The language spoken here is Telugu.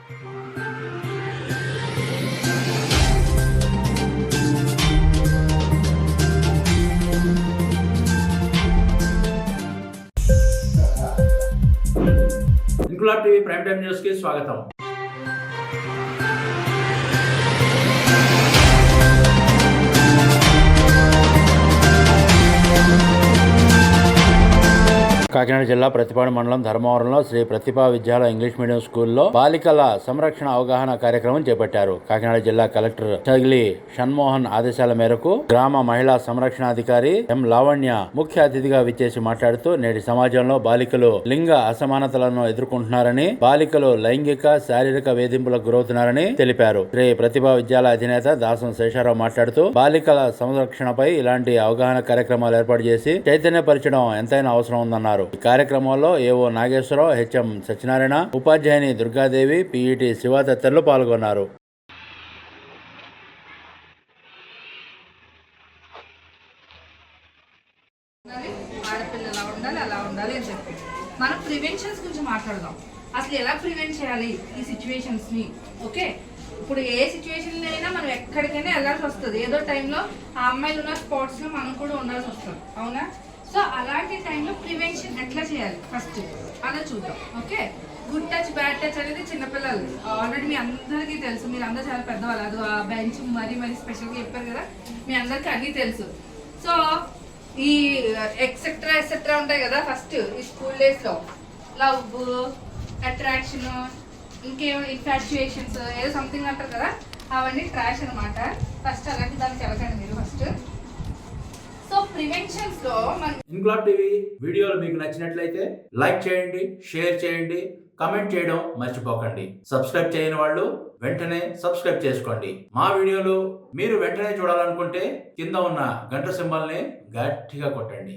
Inquilab TV prime time news కి స్వాగతం. కాకినాడ జిల్లా ప్రతిపాడు మండలం ధర్మవరంలో శ్రీ ప్రతిభా విద్యాలయ ఇంగ్లీష్ మీడియం స్కూల్లో బాలికల సంరక్షణ అవగాహన కార్యక్రమం చేపట్టారు. కాకినాడ జిల్లా కలెక్టర్ చగిలి షణ్మోహన్ ఆదేశాల మేరకు గ్రామ మహిళా సంరక్షణాధికారి ఎం లావణ్య ముఖ్య అతిథిగా విచ్చేసి మాట్లాడుతూ నేటి సమాజంలో బాలికలు లింగ అసమానతలను ఎదుర్కొంటున్నారని, బాలికలు లైంగిక శారీరక వేధింపులకు గురవుతున్నారని తెలిపారు. శ్రీ ప్రతిభా విద్యాలయ అధినేత దాసం శేషారావు మాట్లాడుతూ బాలికల సంరక్షణపై ఇలాంటి అవగాహన కార్యక్రమాలు ఏర్పాటు చేసి చైతన్యపరచడం ఎంతైనా అవసరం ఉందన్నారు. ఈ కార్యక్రమంలో ఏవో నాగేశ్వరరావు, హెచ్ఎం సత్యనారాయణ, ఉపాధ్యాయుని దుర్గాదేవి, పిఈటి శివ తదితరులు పాల్గొన్నారు. ఆడపిల్లలు అలా ఉండాలి అని చెప్పి మనం ప్రివెన్షన్స్ గురించి మాట్లాడదాం. అసలు ఎలా ప్రివెంట్ చేయాలి ఈ సిచ్యువేషన్స్ ని? ఓకే, ఇప్పుడు ఏ సిచ్యువేషన్ అయినా మనం ఎక్కడికైనా వెళ్ళాల్సి వస్తుంది. ఏదో టైంలో ఆ అమ్మాయిలు ఉన్న స్పాట్స్ లో మనం కూడా ఉండాల్సి వస్తుంది, అవునా? సో అలాంటి టైంలో ప్రివెన్షన్ ఎట్లా చేయాలి ఫస్ట్ అలా చూద్దాం. Okay, good touch bad touch అనేది చిన్నపిల్లలు ఆల్రెడీ మీ అందరికీ తెలుసు. మీరు అందరూ చాలా పెద్దవాళ్ళు. అది ఆ బెంచ్ మరీ స్పెషల్గా చెప్పారు కదా, మీ అందరికీ అన్నీ తెలుసు. సో ఈ ఎక్సెట్రా ఉంటాయి కదా ఫస్ట్ ఈ స్కూల్ డేస్లో, లవ్, అట్రాక్షన్, ఇంకేమో ఇన్ఫాచ్యుయేషన్స్ ఏదో సంథింగ్ అంటారు కదా, అవన్నీ ట్రాష్ అనమాట. ఫస్ట్ అలాంటి దానికి వెళ్ళకండి మీరు ఫస్ట్. సో ప్రివెన్షన్స్ లో ఇంక్లాబ్ టీవీ వీడియోలు మీకు నచ్చినట్లయితే లైక్ చేయండి, షేర్ చేయండి, కమెంట్ చేయడం మర్చిపోకండి. సబ్స్క్రైబ్ చేయని వాళ్ళు వెంటనే సబ్స్క్రైబ్ చేసుకోండి. మా వీడియోలు మీరు వెంటనే చూడాలనుకుంటే కింద ఉన్న గంట సింబల్ని గట్టిగా కొట్టండి.